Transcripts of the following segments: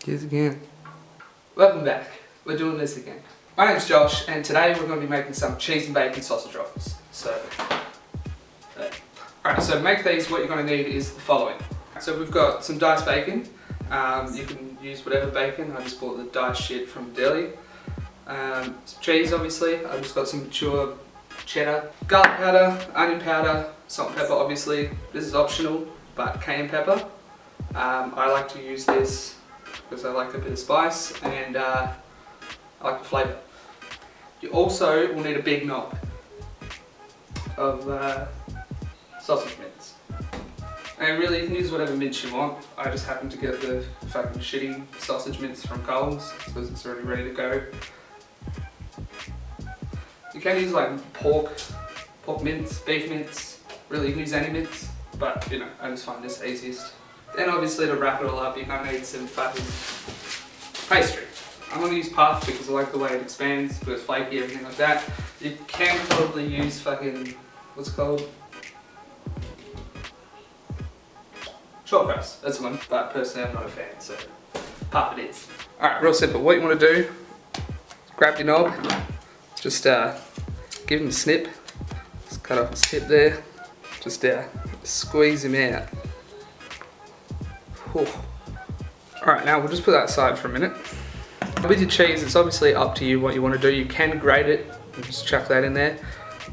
Here's again. Welcome back. We're doing this again. My name's Josh, and today we're going to be making some cheese and bacon sausage rolls. Alright, so to make these, what you're going to need is the following. So we've got some diced bacon. You can use whatever bacon. I just bought the diced shit from deli. Some cheese, obviously. I've just got some mature cheddar, garlic powder, onion powder, salt and pepper, obviously. This is optional, but cayenne pepper. I like to use this because I like a bit of spice and I like the flavour. You also will need a big knob of sausage mince. And really, you can use whatever mince you want. I just happen to get the fucking shitty sausage mince from Coles because it's already ready to go. You can use like pork mince, beef mince. Really, you can use any mince, but you know, I just find this easiest. Then obviously to wrap it all up, you're gonna need some fucking pastry. I'm gonna use puff because I like the way it expands, but it's flaky, everything like that. You can probably use fucking, what's it called? Short crust, that's the one, but personally I'm not a fan, so puff it is. Alright, real simple. What you wanna do, grab your knob, just give him a snip, just cut off his tip there, just squeeze him out. Alright, now we'll just put that aside for a minute. With your cheese, it's obviously up to you what you want to do. You can grate it and just chuck that in there.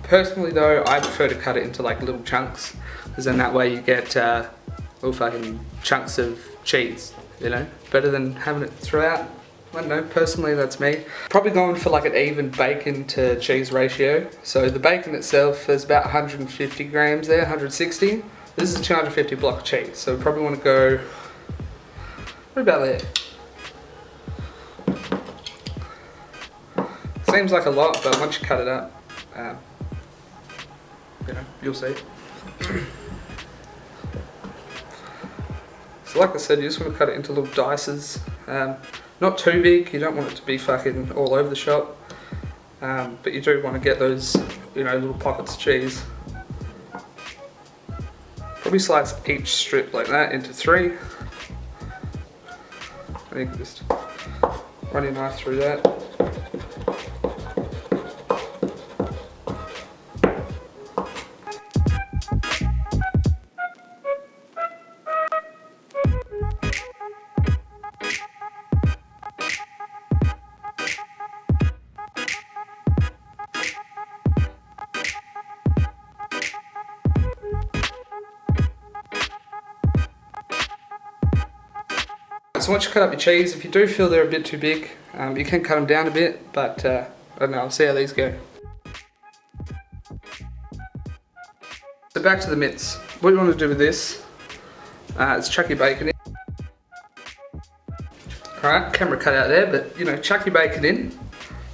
Personally though, I prefer to cut it into like little chunks, because then that way you get little fucking chunks of cheese, you know? Better than having it throughout. I don't know, personally that's me. Probably going for like an even bacon to cheese ratio. So the bacon itself is about 150 grams there, 160. This is a 250 block of cheese, so we probably want to go right about there. Seems like a lot, but once you cut it up, you know, you'll see. So like I said, you just want to cut it into little dices. Not too big, you don't want it to be fucking all over the shop. But you do want to get those, you know, little pockets of cheese. Probably slice each strip like that into 3. And you can just run your knife through that. So once you cut up your cheese, if you do feel they're a bit too big, you can cut them down a bit, but I don't know, I'll see how these go. So back to the mince. What you want to do with this is chuck your bacon in. Alright, camera cut out there, but you know, chuck your bacon in.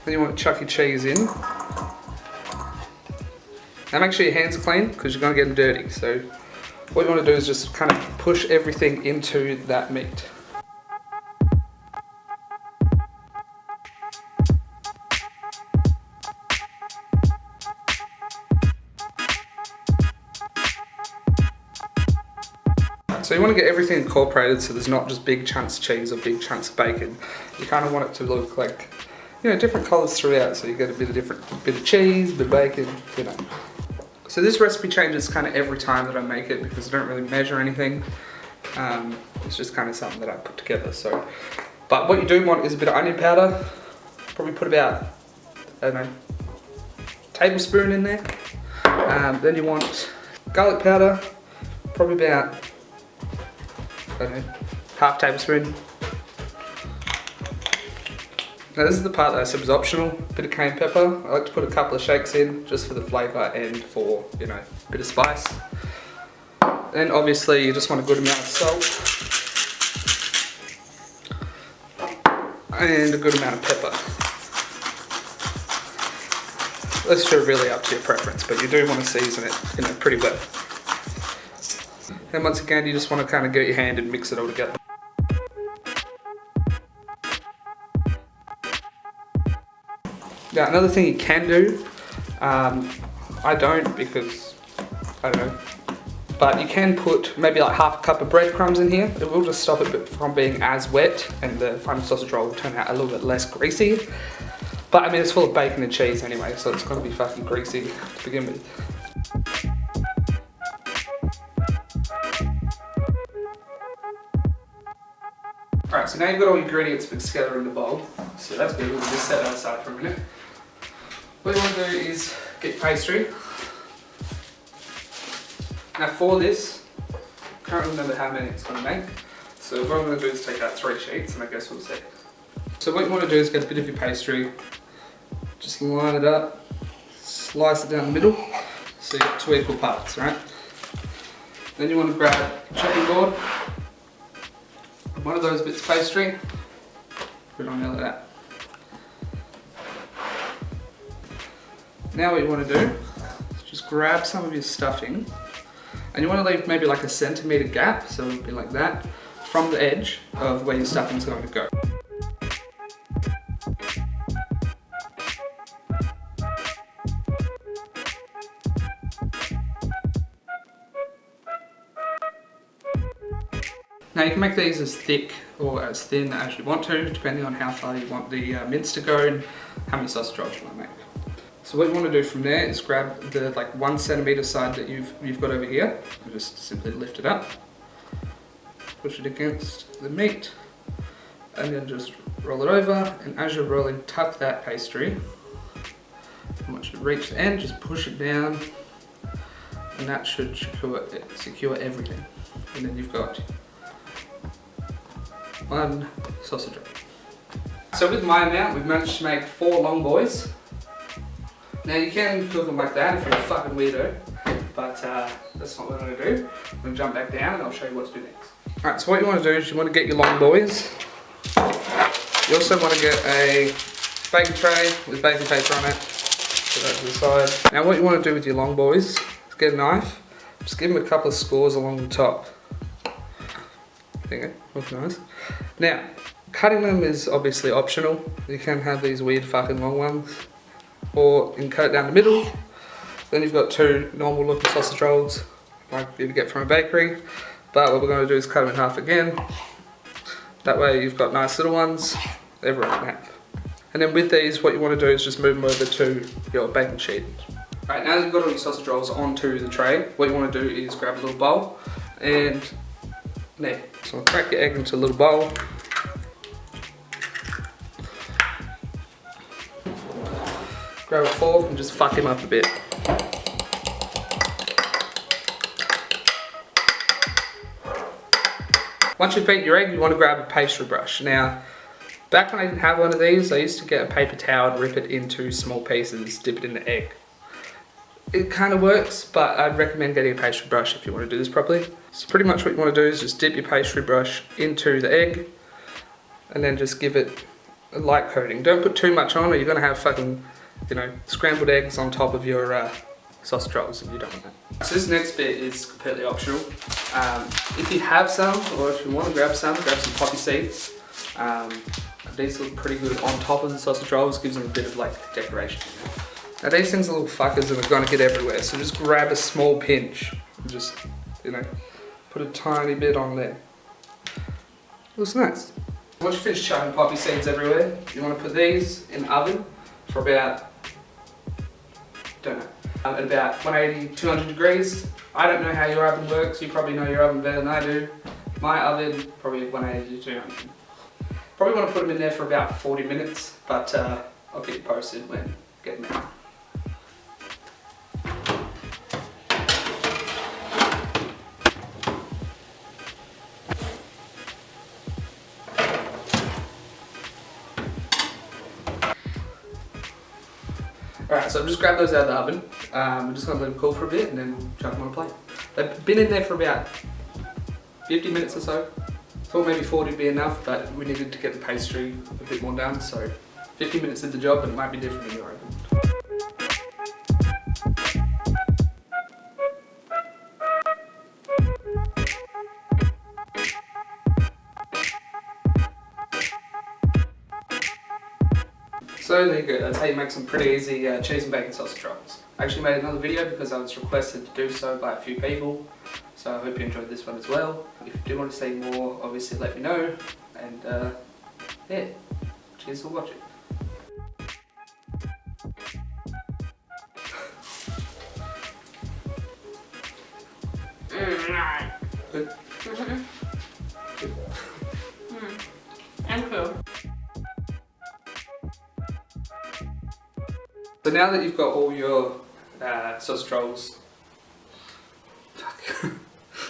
Then you want to chuck your cheese in. Now make sure your hands are clean, because you're going to get them dirty. So what you want to do is just kind of push everything into that meat. So you want to get everything incorporated so there's not just big chunks of cheese or big chunks of bacon. You kind of want it to look like, you know, different colours throughout, so you get a bit of cheese, a bit of bacon, you know. So this recipe changes kind of every time that I make it because I don't really measure anything. It's just kind of something that I put together. So, but what you do want is a bit of onion powder. Probably put about, I don't know, tablespoon in there. Then you want garlic powder, probably about, I don't know, half tablespoon. Now this is the part that I said was optional, a bit of cayenne pepper. I like to put a couple of shakes in just for the flavour and for, you know, a bit of spice. Then obviously you just want a good amount of salt. And a good amount of pepper. That's really up to your preference, but you do want to season it, you know, pretty well. And once again, you just want to kind of get your hand and mix it all together. Now, another thing you can do, I don't because, I don't know, But you can put maybe like half a cup of breadcrumbs in here. It will just stop it from being as wet, and the final sausage roll will turn out a little bit less greasy. But I mean, it's full of bacon and cheese anyway, so it's gonna be fucking greasy to begin with. Alright, so now you've got all your ingredients mixed together in the bowl. So that's good, we'll just set that aside for a minute. What you want to do is get pastry. Now for this, I can't remember how many it's going to make. So what I'm going to do is take out 3 sheets, and I guess we'll see. So what you want to do is get a bit of your pastry, just line it up, slice it down the middle, so you get 2 equal parts, right? Then you want to grab a chopping board, one of those bits of pastry, put it on there like that. Now what you want to do is just grab some of your stuffing, and you want to leave maybe like a centimetre gap, so it'll be like that, from the edge of where your stuffing's going to go. Now you can make these as thick or as thin as you want to, depending on how far you want the mince to go and how many sausage rolls you want to make. So what you want to do from there is grab the like 1 centimetre side that you've got over here, and just simply lift it up, push it against the meat, and then just roll it over, and as you're rolling, tuck that pastry. And once you reach the end, just push it down, and that should secure everything. And then you've got 1 sausage roll. So with my amount, we've managed to make 4 long boys. Now you can cook them like that if you're a fucking weirdo, but that's not what I'm going to do. I'm going to jump back down and I'll show you what to do next. Alright, so what you want to do is you want to get your long boys. You also want to get a baking tray with baking paper on it. Put that to the side. Now what you want to do with your long boys is get a knife, just give them a couple of scores along the top. There you go, looks nice. Now, cutting them is obviously optional. You can have these weird fucking long ones, or you can cut it down the middle. Then you've got 2 normal looking sausage rolls, like you'd get from a bakery. But what we're going to do is cut them in half again. That way you've got nice little ones, they're right in half. And then with these, what you want to do is just move them over to your baking sheet. Right, now that you've got all your sausage rolls onto the tray, what you want to do is grab a little bowl and there. So crack your egg into a little bowl. Grab a fork and just fuck him up a bit. Once you've beaten your egg, you want to grab a pastry brush. Now, back when I didn't have one of these, I used to get a paper towel and rip it into small pieces, dip it in the egg. It kind of works, but I'd recommend getting a pastry brush if you want to do this properly. So pretty much what you want to do is just dip your pastry brush into the egg and then just give it a light coating. Don't put too much on or you're going to have fucking, you know, scrambled eggs on top of your sausage rolls and you don't want that. So this next bit is completely optional. If you have some, or if you want to grab some poppy seeds. These look pretty good on top of the sausage rolls, gives them a bit of like decoration. Now these things are little fuckers and are going to get everywhere, so just grab a small pinch and just, you know, put a tiny bit on there. Looks nice. Once you finish chucking poppy seeds everywhere, you want to put these in the oven for about, don't know, at about 180, 200 degrees. I don't know how your oven works, you probably know your oven better than I do. My oven, probably 180 to 200. Probably want to put them in there for about 40 minutes, but I'll keep you posted when getting there. Alright, so I've just grabbed those out of the oven. I'm just going to let them cool for a bit and then chuck them on a plate. They've been in there for about 50 minutes or so. Thought maybe 40 would be enough, but we needed to get the pastry a bit more done, so 50 minutes did the job, but it might be different in your oven. So there you go, that's how you make some pretty easy cheese and bacon sausage rolls. I actually made another video because I was requested to do so by a few people. So I hope you enjoyed this one as well. If you do want to see more, obviously let me know. And yeah, cheers for watching. Good. Good. And cool. So now that you've got all your sausage rolls